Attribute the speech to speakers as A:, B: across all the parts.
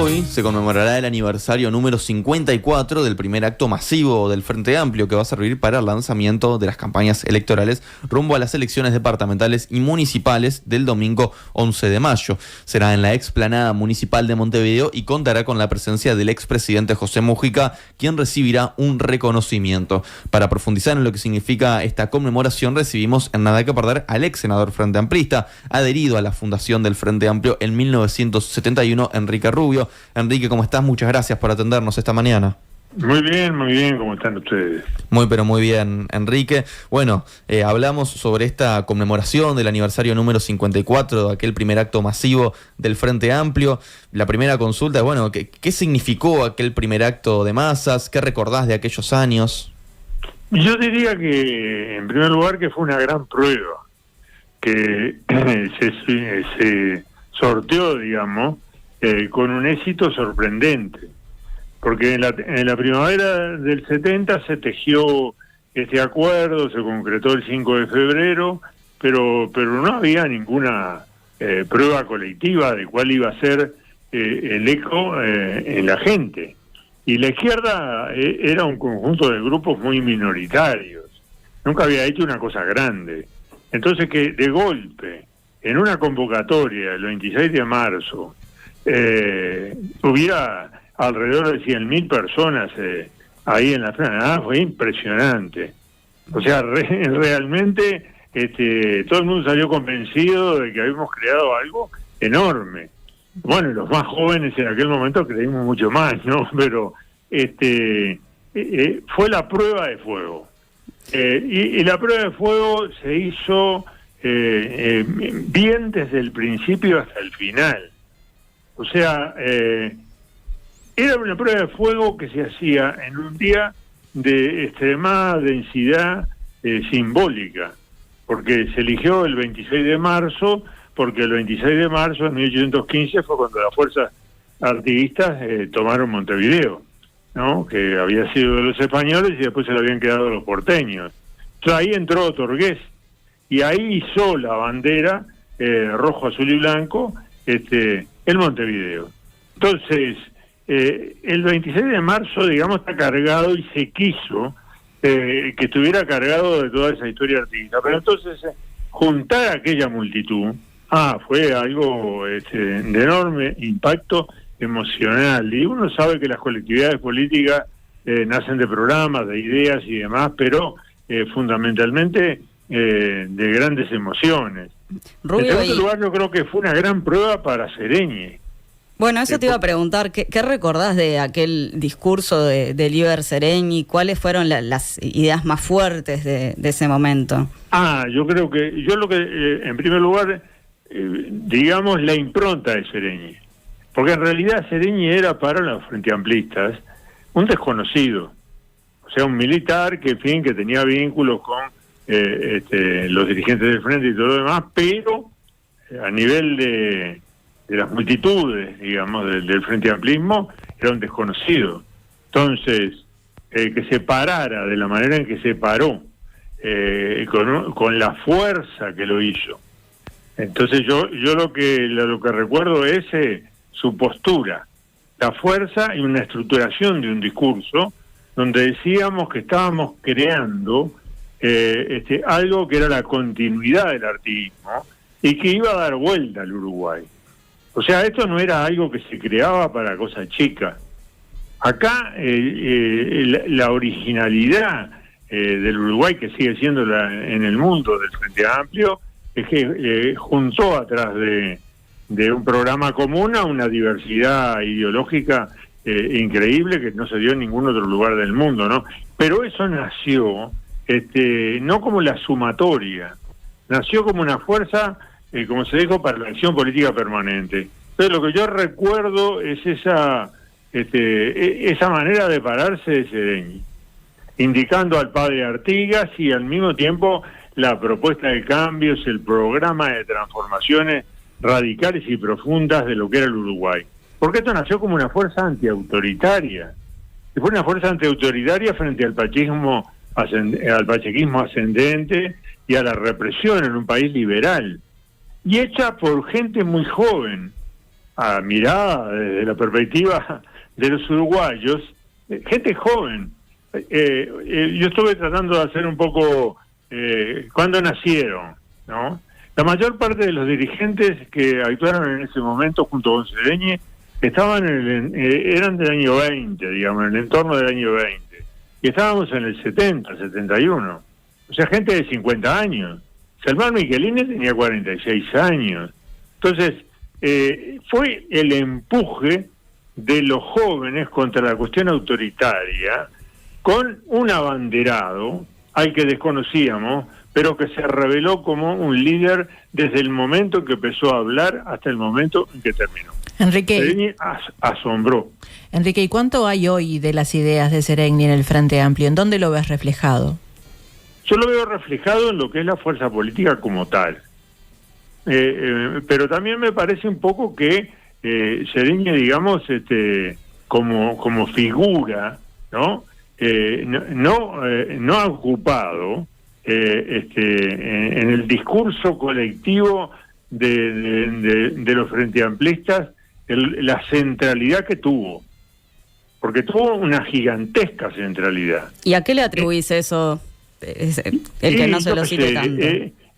A: Hoy se conmemorará el aniversario número 54 del primer acto masivo del Frente Amplio, que va a servir para el lanzamiento de las campañas electorales rumbo a las elecciones departamentales y municipales del domingo 11 de mayo. Será en la explanada municipal de Montevideo y contará con la presencia del expresidente José Mujica, quien recibirá un reconocimiento. Para profundizar en lo que significa esta conmemoración, recibimos en Nada que Perder al ex senador frente amplista, adherido a la fundación del Frente Amplio en 1971, Enrique Rubio. Enrique, ¿cómo estás? Muchas gracias por atendernos esta mañana.
B: Muy bien, ¿cómo están ustedes?
A: Muy bien, Enrique. Bueno, hablamos sobre esta conmemoración del aniversario número 54 de aquel primer acto masivo del Frente Amplio. La primera consulta es, bueno, ¿qué significó aquel primer acto de masas? ¿Qué recordás de aquellos años?
B: Yo diría que, en primer lugar, que fue una gran prueba, que se sorteó, digamos, con un éxito sorprendente, porque en la primavera del 70 se tejió este acuerdo, se concretó el 5 de febrero, pero no había ninguna prueba colectiva de cuál iba a ser el eco en la gente. Y la izquierda era un conjunto de grupos muy minoritarios, nunca había hecho una cosa grande. Entonces, que de golpe, en una convocatoria el 26 de marzo, hubiera alrededor de 100.000 personas ahí en la explanada, fue impresionante. O sea, realmente todo el mundo salió convencido de que habíamos creado algo enorme. Bueno, los más jóvenes en aquel momento creímos mucho más, ¿no? Pero fue la prueba de fuego. Y la prueba de fuego se hizo bien desde el principio hasta el final. O sea, era una prueba de fuego que se hacía en un día de extremada densidad simbólica, porque se eligió el 26 de marzo, porque el 26 de marzo de 1815 fue cuando las fuerzas artiguistas tomaron Montevideo, ¿no? Que había sido de los españoles y después se lo habían quedado los porteños. Entonces ahí entró Torgués y ahí hizo la bandera rojo, azul y blanco, el Montevideo. Entonces, el 26 de marzo, digamos, está cargado y se quiso que estuviera cargado de toda esa historia artística. Pero entonces, juntar a aquella multitud, fue algo de enorme impacto emocional. Y uno sabe que las colectividades políticas nacen de programas, de ideas y demás, pero fundamentalmente de grandes emociones.
C: Rubio,
B: en segundo lugar, yo creo que fue una gran prueba para Sereñi.
C: Bueno, eso te iba a preguntar, ¿qué recordás de aquel discurso de Líber Sereñi? ¿Cuáles fueron las ideas más fuertes de ese momento?
B: Yo creo que, en primer lugar, digamos, la impronta de Sereñi. Porque en realidad Sereñi era para los frenteamplistas un desconocido. O sea, un militar que tenía vínculos con los dirigentes del frente y todo lo demás, pero a nivel de las multitudes, digamos, del frente amplismo, era un desconocido. Entonces, que se parara de la manera en que se paró, con la fuerza que lo hizo. Entonces yo lo que recuerdo es su postura, la fuerza y una estructuración de un discurso donde decíamos que estábamos creando algo que era la continuidad del artiguismo y que iba a dar vuelta al Uruguay. O sea, esto no era algo que se creaba para cosas chicas. Acá la originalidad del Uruguay, que sigue siendo en el mundo del Frente Amplio, es que juntó atrás de un programa común a una diversidad ideológica increíble que no se dio en ningún otro lugar del mundo, ¿no? Pero eso nació no como la sumatoria, nació como una fuerza, como se dijo, para la acción política permanente. Entonces lo que yo recuerdo es esa manera de pararse de Sereñi, indicando al padre Artigas y al mismo tiempo la propuesta de cambios, el programa de transformaciones radicales y profundas de lo que era el Uruguay. Porque esto nació como una fuerza antiautoritaria. Y fue una fuerza antiautoritaria frente al pachequismo ascendente y a la represión en un país liberal. Y hecha por gente muy joven. mirada desde la perspectiva de los uruguayos, gente joven. Yo estuve tratando de hacer un poco cuándo nacieron, ¿no? La mayor parte de los dirigentes que actuaron en ese momento junto con Sedeñi estaban eran del año 20, digamos, en el entorno del año 20. Y estábamos en el 70, 71. O sea, gente de 50 años. Salvador Michelini tenía 46 años. Entonces, fue el empuje de los jóvenes contra la cuestión autoritaria con un abanderado al que desconocíamos, pero que se reveló como un líder desde el momento en que empezó a hablar hasta el momento en que terminó.
D: Enrique,
B: Seregni asombró.
D: Enrique, ¿y cuánto hay hoy de las ideas de Seregni en el Frente Amplio? ¿En dónde lo ves reflejado?
B: Yo lo veo reflejado en lo que es la fuerza política como tal. Pero también me parece un poco que Seregni, digamos, como figura, ¿no? No ha ocupado en el discurso colectivo de los frente amplistas la centralidad que tuvo, porque tuvo una gigantesca centralidad.
C: ¿Y a qué le atribuís eso, el que no se lo cite tanto?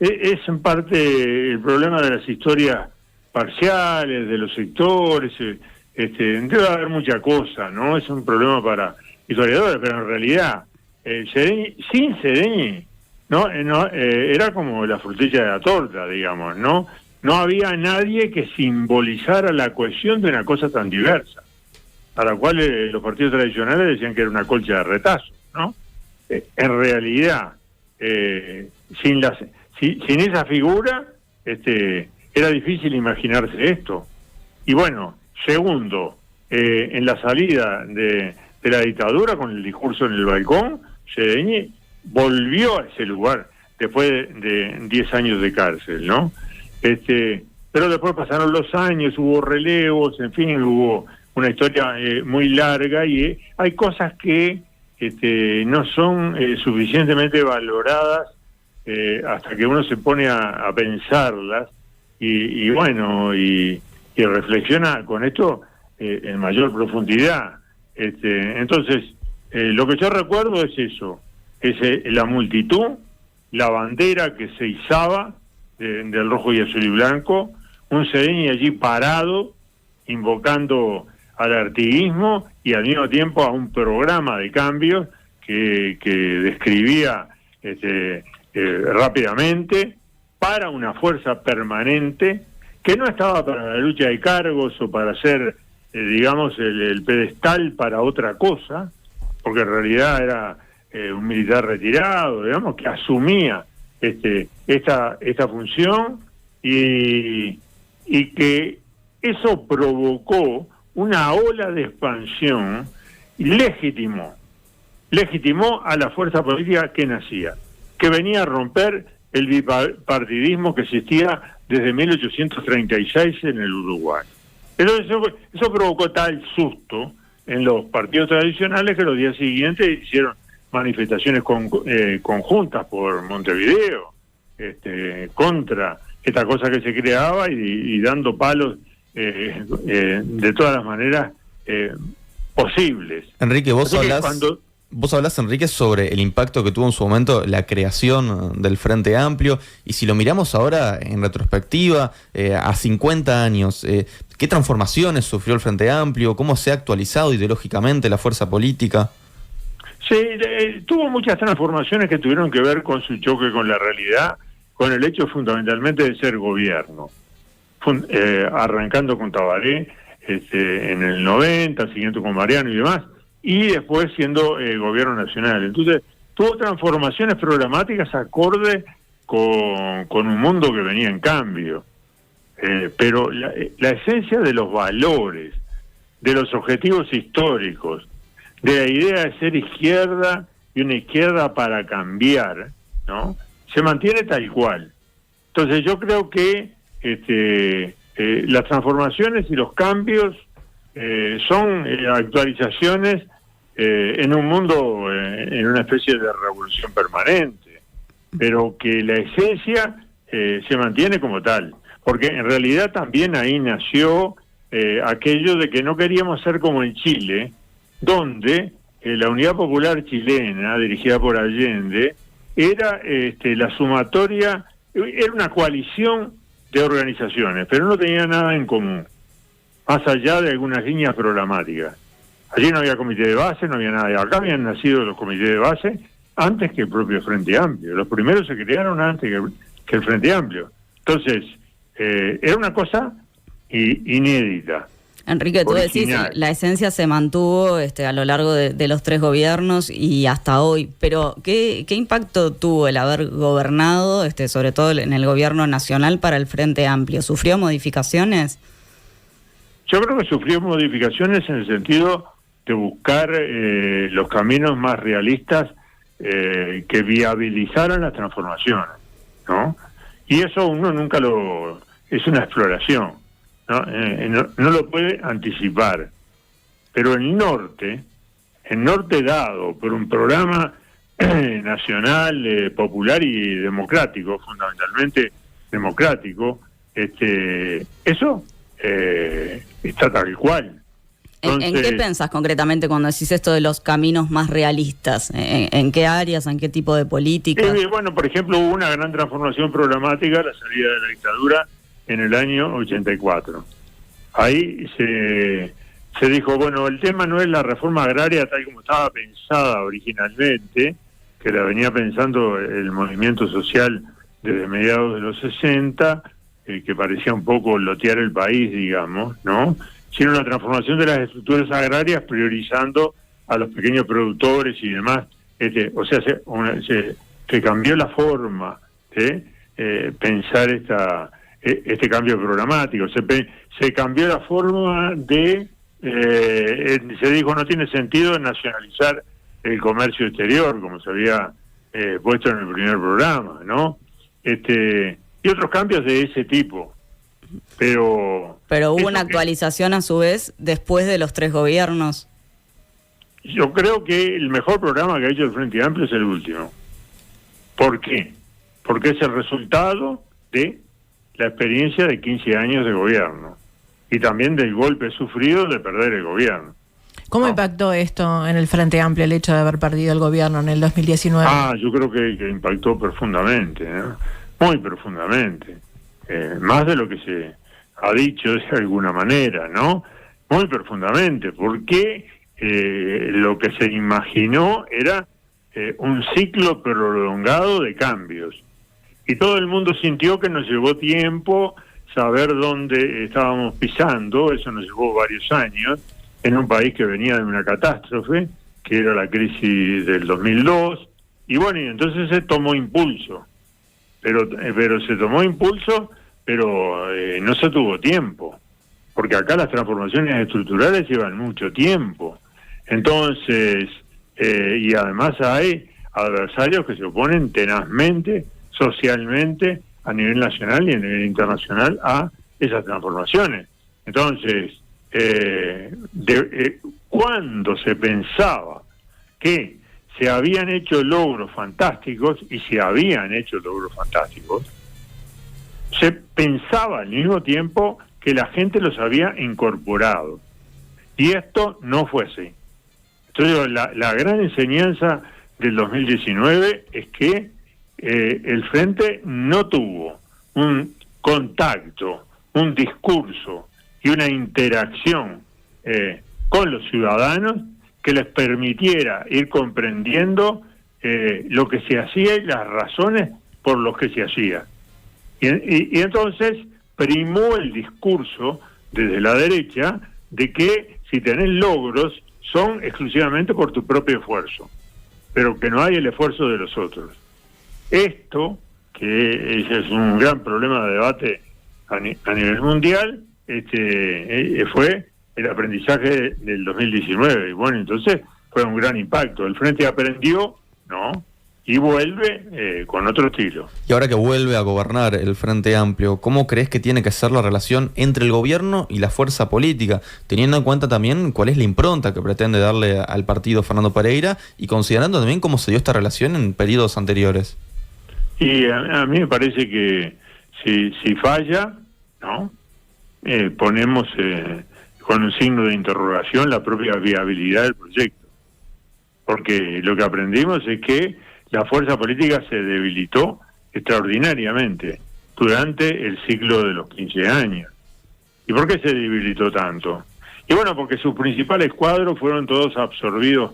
B: Es en parte el problema de las historias parciales, de los sectores, debe haber mucha cosa, ¿no? Es un problema para historiadores, pero en realidad, sin Seregni, era como la frutilla de la torta, digamos, ¿no? No había nadie que simbolizara la cohesión de una cosa tan diversa, a la cual los partidos tradicionales decían que era una colcha de retazos, ¿no? En realidad, sin esa figura, era difícil imaginarse esto. Y bueno, segundo, en la salida de la dictadura, con el discurso en el balcón, Seregni volvió a ese lugar después de 10 años de cárcel, ¿no? Pero después pasaron los años, hubo relevos, en fin, hubo una historia muy larga y hay cosas que no son suficientemente valoradas hasta que uno se pone a pensarlas y reflexiona con esto en mayor profundidad. Entonces, lo que yo recuerdo es eso, es la multitud, la bandera que se izaba del rojo y azul y blanco, un Seregni allí parado, invocando al artiguismo y al mismo tiempo a un programa de cambios que describía rápidamente para una fuerza permanente que no estaba para la lucha de cargos o para ser, digamos, el pedestal para otra cosa, porque en realidad era un militar retirado, digamos, que asumía esta función y que eso provocó una ola de expansión y legitimó a la fuerza política que nacía, que venía a romper el bipartidismo que existía desde 1836 en el Uruguay. Entonces eso provocó tal susto en los partidos tradicionales que los días siguientes hicieron manifestaciones conjuntas por Montevideo contra esta cosa que se creaba y dando palos de todas las maneras posibles.
A: Enrique, vos hablás, Enrique, sobre el impacto que tuvo en su momento la creación del Frente Amplio, y si lo miramos ahora en retrospectiva, a 50 años, ¿qué transformaciones sufrió el Frente Amplio? ¿Cómo se ha actualizado ideológicamente la fuerza política?
B: Sí, tuvo muchas transformaciones que tuvieron que ver con su choque con la realidad, con el hecho fundamentalmente de ser gobierno. Arrancando con Tabaré en el 90, siguiendo con Mariano y demás, y después siendo gobierno nacional. Entonces, tuvo transformaciones programáticas acorde con un mundo que venía en cambio. Pero la esencia de los valores, de los objetivos históricos, de la idea de ser izquierda y una izquierda para cambiar, ¿no?, se mantiene tal cual. Entonces yo creo que las transformaciones y los cambios son actualizaciones en un mundo, en una especie de revolución permanente, pero que la esencia se mantiene como tal, porque en realidad también ahí nació aquello de que no queríamos ser como en Chile, donde la Unidad Popular Chilena, dirigida por Allende, era la sumatoria, era una coalición de organizaciones, pero no tenía nada en común, más allá de algunas líneas programáticas. Allí no había comité de base, no había nada. Acá habían nacido los comités de base antes que el propio Frente Amplio. Los primeros se crearon antes que el Frente Amplio. Entonces, era una cosa inédita.
C: Enrique, tú decís, la esencia se mantuvo a lo largo de los 3 gobiernos y hasta hoy, pero ¿qué impacto tuvo el haber gobernado, sobre todo en el gobierno nacional, para el Frente Amplio? ¿Sufrió modificaciones?
B: Yo creo que sufrió modificaciones en el sentido de buscar los caminos más realistas que viabilizaran las transformaciones, ¿no? Y eso uno nunca es una exploración, ¿no? No lo puede anticipar. Pero el norte dado por un programa nacional, popular y democrático, fundamentalmente democrático, eso está tal cual. Entonces,
C: ¿En qué pensás concretamente cuando decís esto de los caminos más realistas? ¿En qué áreas, en qué tipo de políticas?
B: Bueno, por ejemplo, hubo una gran transformación programática a la salida de la dictadura en el año 84. Ahí se dijo, bueno, el tema no es la reforma agraria tal como estaba pensada originalmente, que la venía pensando el movimiento social desde mediados de los 60, que parecía un poco lotear el país, digamos, ¿no? Sino la transformación de las estructuras agrarias priorizando a los pequeños productores y demás. O sea, se cambió la forma de pensar este cambio programático. Se cambió la forma de... se dijo, no tiene sentido nacionalizar el comercio exterior, como se había puesto en el primer programa, ¿no? Y otros cambios de ese tipo. Pero
C: hubo una actualización a su vez después de los 3 gobiernos.
B: Yo creo que el mejor programa que ha hecho el Frente Amplio es el último. ¿Por qué? Porque es el resultado de la experiencia de 15 años de gobierno y también del golpe sufrido de perder el gobierno.
D: ¿Cómo impactó esto en el Frente Amplio, el hecho de haber perdido el gobierno en el 2019?
B: Yo creo que impactó profundamente, ¿no? Muy profundamente. Más de lo que se ha dicho de alguna manera, ¿no? Muy profundamente, porque lo que se imaginó era un ciclo prolongado de cambios. Y todo el mundo sintió que nos llevó tiempo saber dónde estábamos pisando, eso nos llevó varios años, en un país que venía de una catástrofe, que era la crisis del 2002, y bueno, y entonces se tomó impulso. Pero se tomó impulso, pero no se tuvo tiempo, porque acá las transformaciones estructurales llevan mucho tiempo. Entonces, y además hay adversarios que se oponen tenazmente, socialmente, a nivel nacional y a nivel internacional a esas transformaciones. Entonces, cuando se pensaba que se habían hecho logros fantásticos, y se habían hecho logros fantásticos, se pensaba al mismo tiempo que la gente los había incorporado. Y esto no fue así. Entonces, la gran enseñanza del 2019 es que el Frente no tuvo un contacto, un discurso y una interacción con los ciudadanos que les permitiera ir comprendiendo lo que se hacía y las razones por las que se hacía. Y entonces primó el discurso desde la derecha de que si tenés logros son exclusivamente por tu propio esfuerzo, pero que no hay el esfuerzo de los otros. Esto, que es un gran problema de debate a nivel mundial, fue el aprendizaje del 2019. Y bueno, entonces fue un gran impacto. El Frente aprendió, ¿no? Y vuelve con otro estilo.
A: Y ahora que vuelve a gobernar el Frente Amplio, ¿cómo crees que tiene que ser la relación entre el gobierno y la fuerza política? Teniendo en cuenta también cuál es la impronta que pretende darle al partido Fernando Pereira y considerando también cómo se dio esta relación en periodos anteriores.
B: Y a mí me parece que si falla, ¿no? ponemos con un signo de interrogación la propia viabilidad del proyecto. Porque lo que aprendimos es que la fuerza política se debilitó extraordinariamente durante el ciclo de los 15 años. ¿Y por qué se debilitó tanto? Y bueno, porque sus principales cuadros fueron todos absorbidos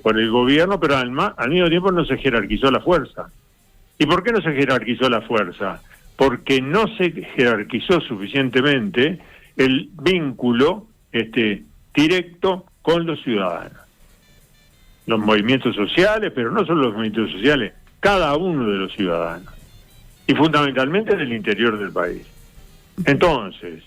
B: por el gobierno, pero al mismo tiempo no se jerarquizó la fuerza. ¿Y por qué no se jerarquizó la fuerza? Porque no se jerarquizó suficientemente el vínculo directo con los ciudadanos. Los movimientos sociales, pero no solo los movimientos sociales, cada uno de los ciudadanos. Y fundamentalmente del interior del país. Entonces,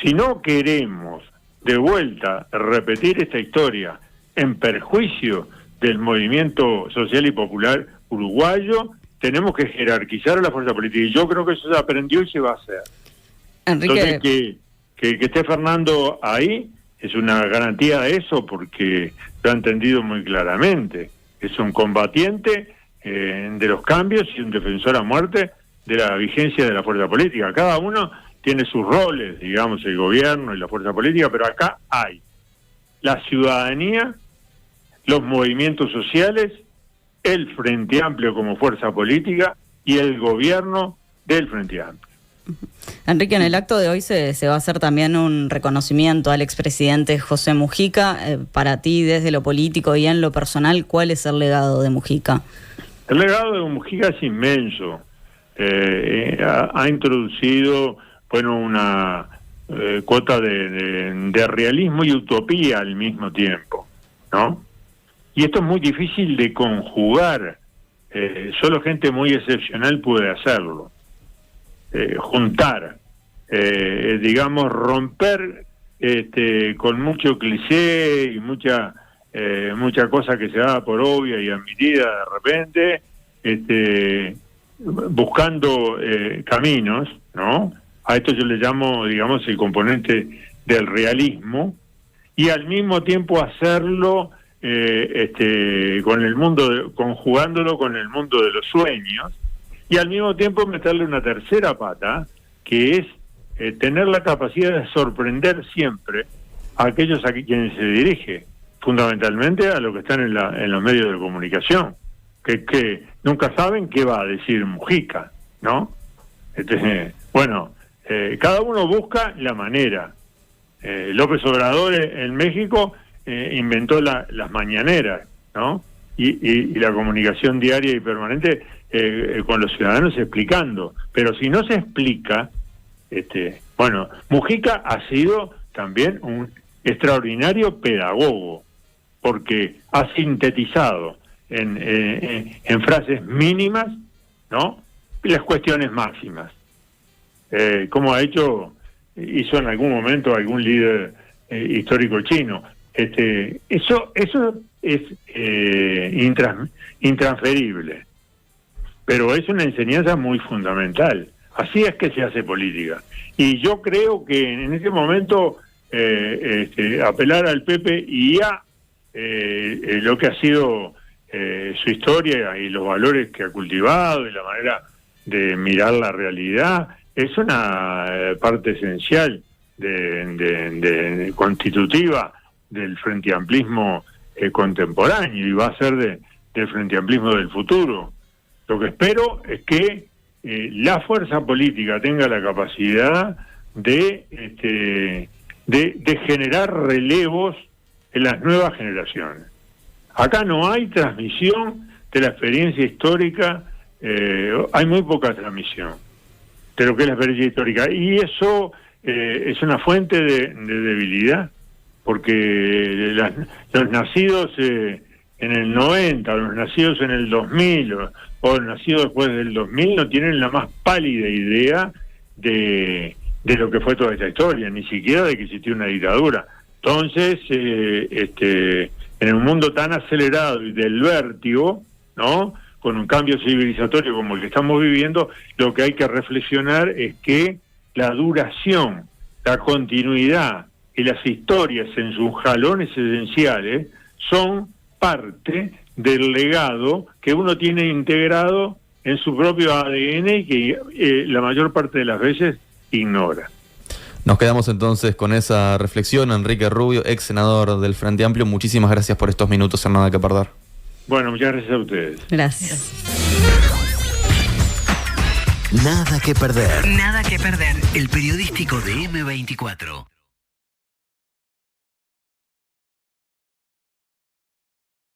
B: si no queremos de vuelta repetir esta historia en perjuicio del movimiento social y popular uruguayo, tenemos que jerarquizar a la fuerza política. Y yo creo que eso se aprendió y se va a hacer.
C: Enrique...
B: Entonces, que esté Fernando ahí es una garantía de eso, porque lo ha entendido muy claramente. Es un combatiente de los cambios y un defensor a muerte de la vigencia de la fuerza política. Cada uno tiene sus roles, digamos, el gobierno y la fuerza política, pero acá hay la ciudadanía, los movimientos sociales, el Frente Amplio como fuerza política y el gobierno del Frente Amplio.
C: Enrique, en el acto de hoy se va a hacer también un reconocimiento al expresidente José Mujica. Para ti, desde lo político y en lo personal, ¿cuál es el legado de Mujica?
B: El legado de Mujica es inmenso. Ha introducido, bueno, una cuota de realismo y utopía al mismo tiempo, ¿no? Y esto es muy difícil de conjugar. Solo gente muy excepcional puede hacerlo. Juntar, digamos, romper con mucho cliché y mucha cosa que se da por obvia y admitida de repente, buscando caminos, ¿no? A esto yo le llamo, digamos, el componente del realismo, y al mismo tiempo hacerlo con el mundo, conjugándolo con el mundo de los sueños, y al mismo tiempo meterle una tercera pata, que es tener la capacidad de sorprender siempre a aquellos a quienes se dirige, fundamentalmente a los que están en los medios de comunicación, que nunca saben qué va a decir Mujica, ¿no? Cada uno busca la manera. López Obrador en México inventó las mañaneras, ¿no? Y la comunicación diaria y permanente con los ciudadanos explicando. Pero si no se explica, Mujica ha sido también un extraordinario pedagogo, porque ha sintetizado en frases mínimas, ¿no?, las cuestiones máximas. Como hizo en algún momento algún líder histórico chino. Eso es intransferible, pero es una enseñanza muy fundamental. Así es que se hace política. Y yo creo que en ese momento apelar al Pepe y a lo que ha sido su historia y los valores que ha cultivado y la manera de mirar la realidad es una parte esencial de constitutiva del frente amplismo contemporáneo, y va a ser del frente amplismo del futuro. Lo que espero es que la fuerza política tenga la capacidad de generar relevos en las nuevas generaciones. Acá no hay transmisión de la experiencia histórica, hay muy poca transmisión de lo que es la experiencia histórica, y eso es una fuente de debilidad, porque los nacidos en el 90, los nacidos en el 2000 o los nacidos después del 2000 no tienen la más pálida idea de lo que fue toda esta historia, ni siquiera de que existió una dictadura. Entonces, en un mundo tan acelerado y del vértigo, ¿no?, con un cambio civilizatorio como el que estamos viviendo, lo que hay que reflexionar es que la duración, la continuidad y las historias en sus jalones esenciales son parte del legado que uno tiene integrado en su propio ADN y que la mayor parte de las veces ignora.
A: Nos quedamos entonces con esa reflexión. Enrique Rubio, ex senador del Frente Amplio, muchísimas gracias por estos minutos en Nada que Perder.
B: Bueno, muchas gracias a ustedes.
C: Gracias.
E: Nada que perder.
F: Nada que perder. El periodístico de M24.